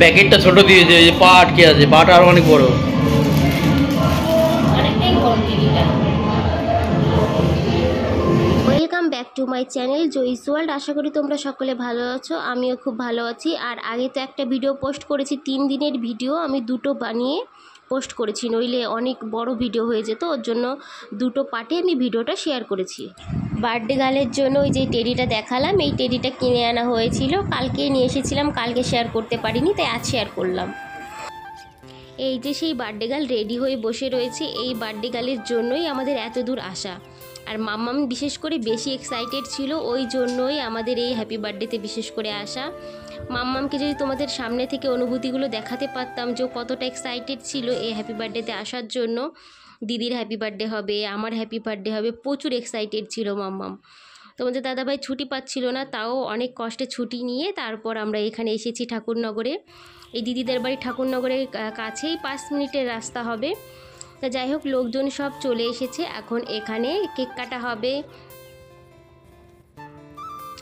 প্যাকেটটা ছোট দিয়েছে, এই যে পা আটকে আছে, পাটা আর অনেক বড়। Welcome back to my channel Joyee's world. আশা করি তোমরা সকলে ভালো আছো, আমিও খুব ভালো আছি। আর আগে তো একটা ভিডিও পোস্ট করেছি, 3 দিনের ভিডিও, আমি দুটো বানিয়ে পোস্ট করেছি, নইলে অনেক বড় ভিডিও হয়ে যেত, ওর জন্য দুটো পার্টে আমি ভিডিওটা শেয়ার করেছি। বার্থডে গার্লের জন্য ওই যে টেডিটা দেখালাম, এই টেডিটা কিনে আনা হয়েছিল, কালকে নিয়ে এসেছিলাম, কালকে শেয়ার করতে পারিনি, তাই আজ শেয়ার করলাম। এই যে সেই বার্থডে গার্ল রেডি হয়ে বসে রয়েছে, এই বার্থডে গার্লের জন্যই আমাদের এত দূর আসা। আর মাম্মাম বিশেষ করে বেশি এক্সাইটেড ছিল, ওই জন্যই আমাদের এই হ্যাপি বার্থডেতে বিশেষ করে আসা। মাম্মামকে যদি তোমাদের সামনে থেকে অনুভূতিগুলো দেখাতে পারতাম যে কতটা এক্সাইটেড ছিল এই হ্যাপি বার্থডেতে আসার জন্য, দিদির হ্যাপি বার্থডে হবে, আমার হ্যাপি বার্থডে হবে, প্রচুর এক্সাইটেড ছিল মাম্মাম। তোমাদের দাদাভাই ছুটি পাচ্ছিল না, তাও অনেক কষ্টে ছুটি নিয়ে তারপর আমরা এখানে এসেছি ঠাকুরনগরে। এই দিদিদের বাড়ি ঠাকুরনগরের কাছেই 5 মিনিটের রাস্তা হবে। তা যাই হোক, লোকজন সব চলে এসেছে, এখন এখানে কেক কাটা হবে।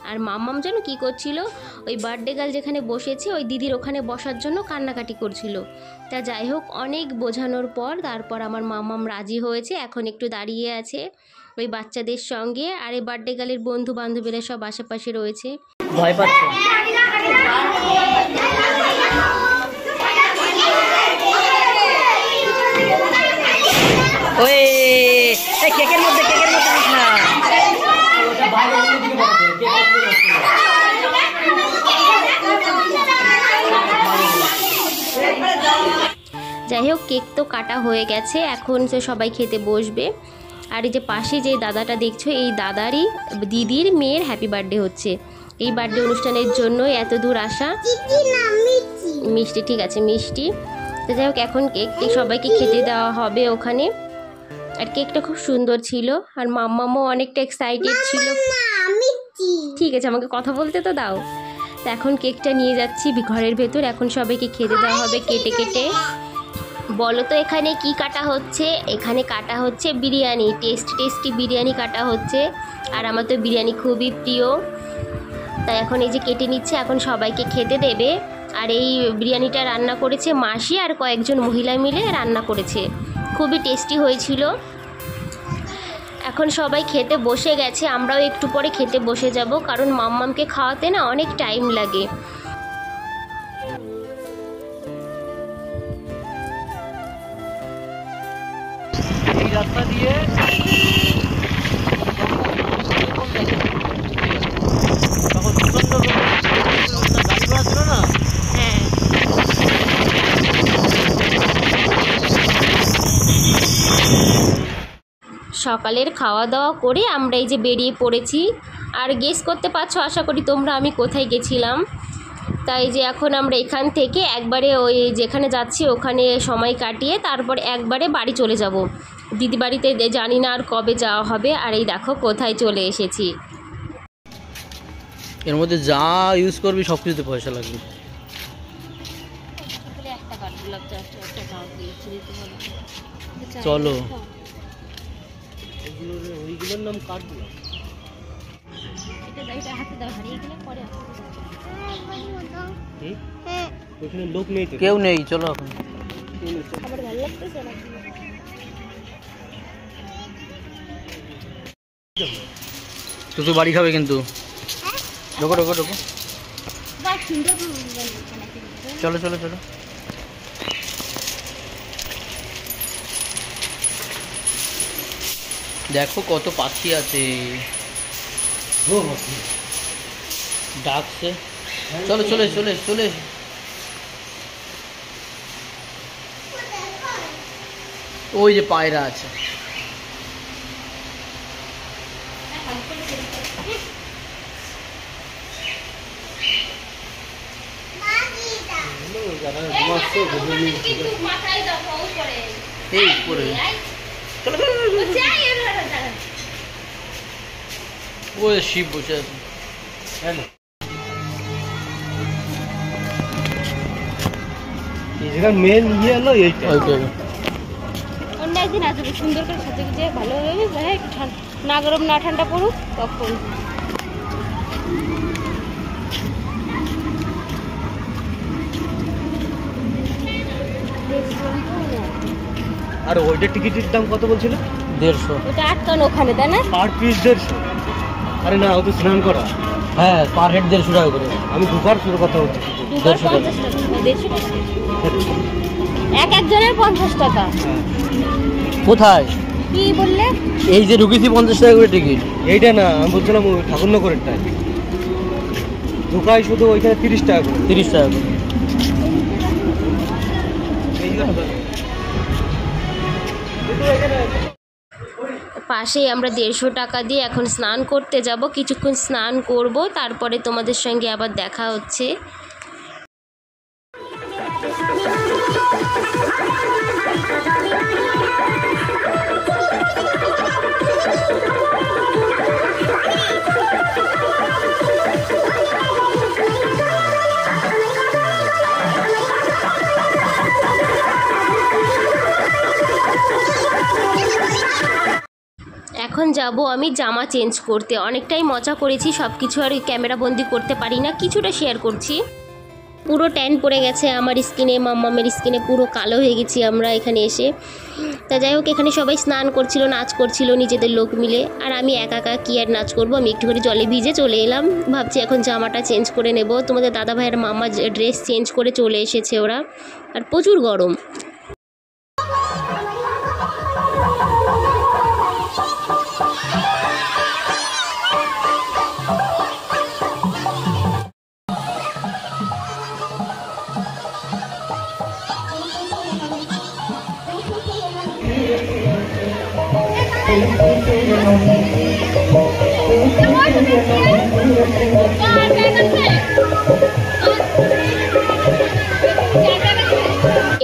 আর মাম্মাম যেন কী করছিল, ওই বার্থডে গার্ল যেখানে বসেছে ওই দিদির ওখানে বসার জন্য কান্নাকাটি করছিল। তা যাই হোক, অনেক বোঝানোর পর তারপর আমার মাম্মাম রাজি হয়েছে, এখন একটু দাঁড়িয়ে আছে ওই বাচ্চাদের সঙ্গে। আর এই বার্থডে গার্লের বন্ধু বান্ধবীরা সব আশেপাশে রয়েছে। ভয় পাচ্ছে। ওই কেকের মধ্যে না। যাই হোক, কেক তো কাটা হয়ে গেছে, এখন সে সবাই খেতে বসবে। আর এই যে পাশে যে দাদাটা দেখছো, এই দাদারই দিদির মেয়ের হ্যাপি বার্থডে হচ্ছে। এই বার্থডে অনুষ্ঠানের জন্য এত দূর আসা। মিষ্টি, ঠিক আছে মিষ্টি। তো যাই হোক, এখন কেক সবাইকে খেতে দেওয়া হবে ওখানে। আর কেকটা খুব সুন্দর ছিল, আর মাম্মামও অনেকটা এক্সাইটেড ছিল। ঠিক আছে, আমাকে কথা বলতে তো দাও। তো এখন কেকটা নিয়ে যাচ্ছি ঘরের ভেতর, এখন সবাইকে খেতে দেওয়া হবে কেটে কেটে। বলো তো এখানে কি কাটা হচ্ছে? এখানে কাটা হচ্ছে বিরিয়ানি, টেস্টি বিরিয়ানি কাটা হচ্ছে। আর আমার তো বিরিয়ানি খুবই প্রিয়, তাই এখন এই যে কেটে নিচ্ছে, এখন সবাইকে খেতে দেবে। আর এই বিরিয়ানিটা রান্না করেছে মাসি আর কয়েকজন মহিলা মিলে রান্না করেছে, খুবই টেস্টি হয়েছিল। এখন সবাই খেতে বসে গেছে, আমরাও একটু পরে খেতে বসে যাব, কারণ মাম্মামকে খাওয়াতে না অনেক টাইম লাগে। এই রাস্তা দিয়ে সকালের খাওয়া দাওয়া করে আমরা এই যে বেরিয়ে পড়েছি। আর গেস করতে পারছো আশা করি তোমরা আমি কোথায় গেছিলাম। তাই যে এখন আমরা এখান থেকে একবারে ওই যেখানে যাচ্ছি ওখানে সময় কাটিয়ে তারপর একবারে বাড়ি চলে যাব। দিদি বাড়িতে জানি না আর কবে যাওয়া হবে। আর এই দেখো কোথায় চলে এসেছি। এর মধ্যে যা ইউজ করবি সব কিছুতে পয়সা লাগবে। চলো, ওইগুলোর নাম কার্ডগুলো। লোক নেই, কেউ নেই, চলো এখন। তুই বাড়ি খাবে কিন্তু। ঢোকো ঢোকো ঢোকো, চলো চলো চলো। দেখো কত পাখি আছে, ডাকছে। চলো চলে চলে চলে। ওই যে পায়রা আছে। এই উপরে ওই শিব বসে আছে। মেন ইয়ে হলো এইটা। অন্য একদিন আসবে সুন্দর করে সাথে যে ভালো হবে, না গরম না ঠান্ডা পড়ুক তখন। আর ওইটা টিকিটের দাম কত বলছিল? 150। ওটা আটকানো ওখানে, তাই না? Per piece 150। আরে না, ও তো স্নান করা। হ্যাঁ, পার হেড 150 টাকা করে। আমি দুবার পুরো কথা বলছি। 250 টাকা। 150 টাকা একজনের 50 টাকা। কোথায় কি বললে? এই যে ঢুকেছি 50 টাকা করে টিকিট। এইটা না, আমি বলছিলাম ওই ঠাকুরনগরেরটাই। ঢুকাই শুধু ওইখানে 30 টাকা করে। 30 টাকা করে। পাশেই আমরা 150 টাকা দিয়ে এখন স্নান করতে যাব। কিছুক্ষণ স্নান করব, তারপরে তোমাদের সঙ্গে আবার দেখা হচ্ছে। এখন যাব আমি জামা চেঞ্জ করতে। অনেকটাই মজা করেছি, সব কিছু আর ক্যামেরা বন্দি করতে পারি না, কিছুটা শেয়ার করছি। পুরো ট্যান পড়ে গেছে আমার স্কিনে, মাম্মামের স্কিনে পুরো কালো হয়ে গেছি আমরা এখানে এসে। তা যাই হোক, এখানে সবাই স্নান করছিল, নাচ করছিল নিজেদের লোক মিলে, আর আমি একা একা কী আর নাচ করবো। আমি একটুখানি জলে ভিজে চলে এলাম। ভাবছি এখন জামাটা চেঞ্জ করে নেব। তোমাদের দাদা ভাইয়ের মাম্মা ড্রেস চেঞ্জ করে চলে এসেছে ওরা, আর প্রচুর গরম।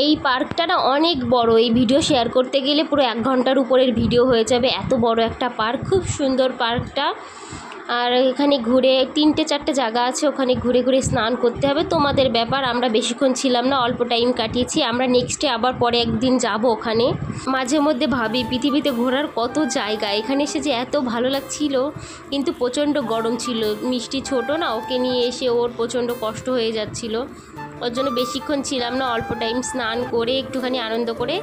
এই পার্কটা না অনেক বড়। এই ভিডিও শেয়ার করতে গেলে পুরো 1 ঘন্টার উপরের ভিডিও হয়ে যাবে, এত বড় একটা পার্ক। খুব সুন্দর পার্কটা। আর এখানে ঘুরে 3-4টে জায়গা আছে, ওখানে ঘুরে ঘুরে স্নান করতে হবে। তোমাদের ব্যাপার, আমরা বেশিক্ষণ ছিলাম না, অল্প টাইম কাটিয়েছি। আমরা নেক্সটে আবার পরে একদিন যাব ওখানে। মাঝে মধ্যে ভাবি পৃথিবীতে ঘোরার কত জায়গা, এখানে এসে যে এত ভালো লাগছিল, কিন্তু প্রচণ্ড গরম ছিল। মিষ্টি ছোট না, ওকে নিয়ে এসে ওর প্রচণ্ড কষ্ট হয়ে যাচ্ছিল, ওর জন্য বেশিক্ষণ ছিলাম না। অল্প টাইম স্নান করে একটুখানি আনন্দ করে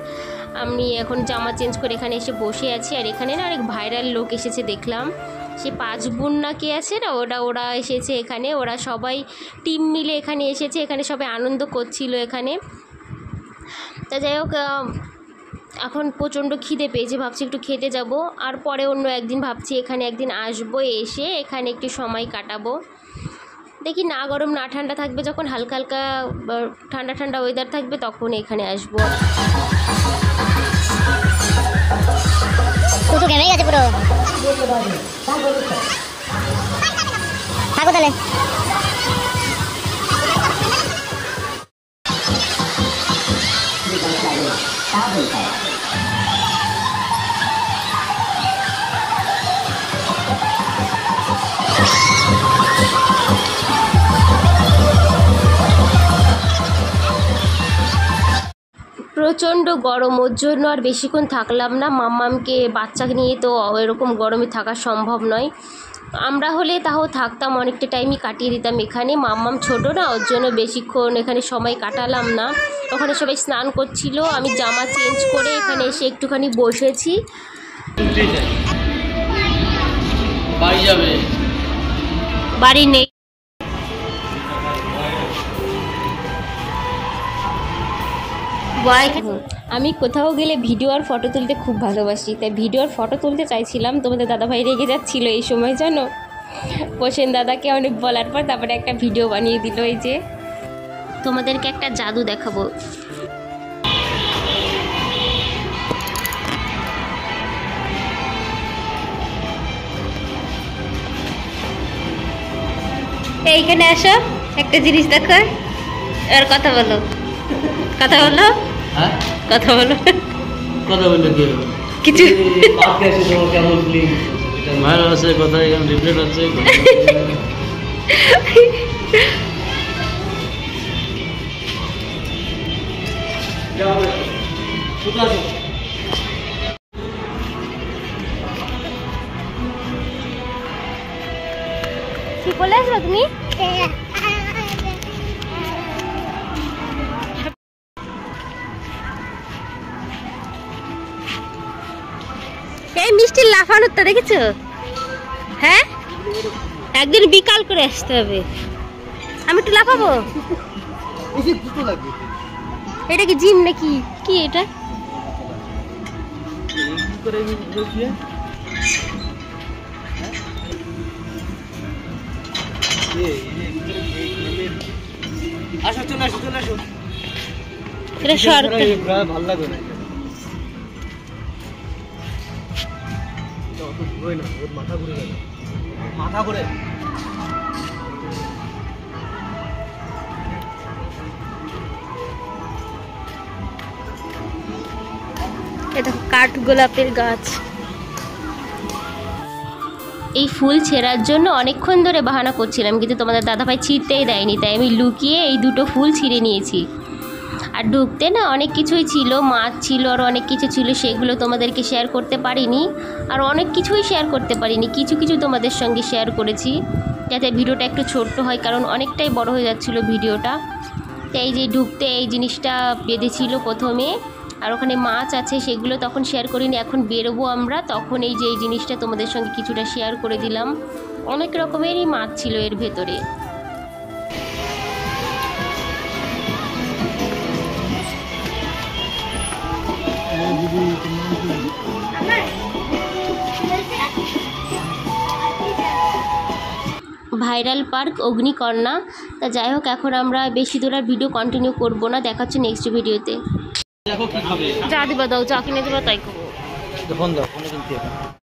আমি এখন জামা চেঞ্জ করে এখানে এসে বসে আছি। আর এখানে না অনেক ভাইরাল লোক এসেছে দেখলাম, সে 5 বোন না কে আছে না, ওরা এসেছে এখানে। ওরা সবাই টিম মিলে এখানে এসেছে, এখানে সবাই আনন্দ করছিল এখানে। তা যাই হোক, এখন প্রচণ্ড খিদে পেয়েছে, ভাবছি একটু খেতে যাব। আর পরে অন্য একদিন ভাবছি এখানে একদিন আসবো, এসে এখানে একটু সময় কাটাবো। দেখি না গরম না ঠান্ডা থাকবে, যখন হালকা হালকা ঠান্ডা ঠান্ডা ওয়েদার থাকবে তখন এখানে আসবো। তো গেমেই আছে পুরো। থাকো তাহলে। প্রচণ্ড গরম, ওর জন্য আর বেশিক্ষণ থাকলাম না। মাম্মামকে বাচ্চাকে নিয়ে তো এরকম গরমে থাকা সম্ভব নয়। আমরা হলে তাও থাকতাম, অনেকটা টাইমই কাটিয়ে দিতাম এখানে। মাম্মাম ছোট না, ওর জন্য বেশিক্ষণ এখানে সময় কাটালাম না। ওখানে সবাই স্নান করছিল, আমি জামা চেঞ্জ করে এখানে এসে একটুখানি বসেছি। বাড়ি যাবে? বাড়ি নেই। আমি কোথাও গেলে ভিডিও আর ফটো তুলতে খুব ভালোবাসি, তাই ভিডিও আর ফটো তুলতে চাইছিলাম। তোমাদের দাদাভাই রেগে যাচ্ছিল এই সময়, জানো, পোষেন দাদাকে অনেক বলার পর তারপরে একটা ভিডিও বানিয়ে দিল। এই যে তোমাদেরকে একটা জাদু দেখাবো। এইখানে আসো, একটা জিনিস দেখো, আর কথা বলো, কথা বলো, হ্যাঁ কথা বলো, কথা বললে কি কিছু পার্কে এসে তোমার কেমন ফিলিং? ভালো আছে, কথা এখানে রিপ্লেট হচ্ছে। কি বলে আসলো তুমি? লাফানোরটা দেখেছো? হ্যাঁ, একদিন বিকাল করে আসতে হবে। আমি একটু লাফাবো। এটা কি জিম নাকি কি এটা? আসো, চলে আসো, চলে আসো। এটা সরকার। ভালো লাগে না, মাথা ঘুরে গেল, মাথা ঘুরে। এটা কাঠ গোলাপের গাছ। এই ফুল ছেঁড়ার জন্য অনেকক্ষণ ধরে বাহানা করছিলাম, কিন্তু তোমাদের দাদাভাই ছিঁড়তেই দেয়নি, তাই আমি লুকিয়ে এই দুটো ফুল ছিঁড়ে নিয়েছি। আর ঢুকতে না অনেক কিছুই ছিল, মাছ ছিল আর অনেক কিছু ছিল, সেগুলো তোমাদেরকে শেয়ার করতে পারিনি। আর অনেক কিছুই শেয়ার করতে পারিনি, কিছু কিছু তোমাদের সঙ্গে শেয়ার করেছি যাতে ভিডিওটা একটু ছোট্ট হয়, কারণ অনেকটাই বড় হয়ে যাচ্ছিল ভিডিওটা। তাই এই যে ঢুকতে এই জিনিসটা বেঁধেছিল প্রথমে, আর ওখানে মাছ আছে, সেগুলো তখন শেয়ার করিনি। এখন বেরোবো আমরা, তখন এই যে এই জিনিসটা তোমাদের সঙ্গে কিছুটা শেয়ার করে দিলাম। অনেক রকমেরই মাছ ছিল এর ভেতরে। ভাইরাল পার্ক অগ্নিকন্যা। তা যাই হোক, এখন আমরা বেশি দূর আর ভিডিও কন্টিনিউ করবো না, দেখা হচ্ছে নেক্সট ভিডিওতে। যা দিবা দাও, যা কিনে দিবা তাই খাবো। ফোন দাও, ফোনে কিনতে হবে।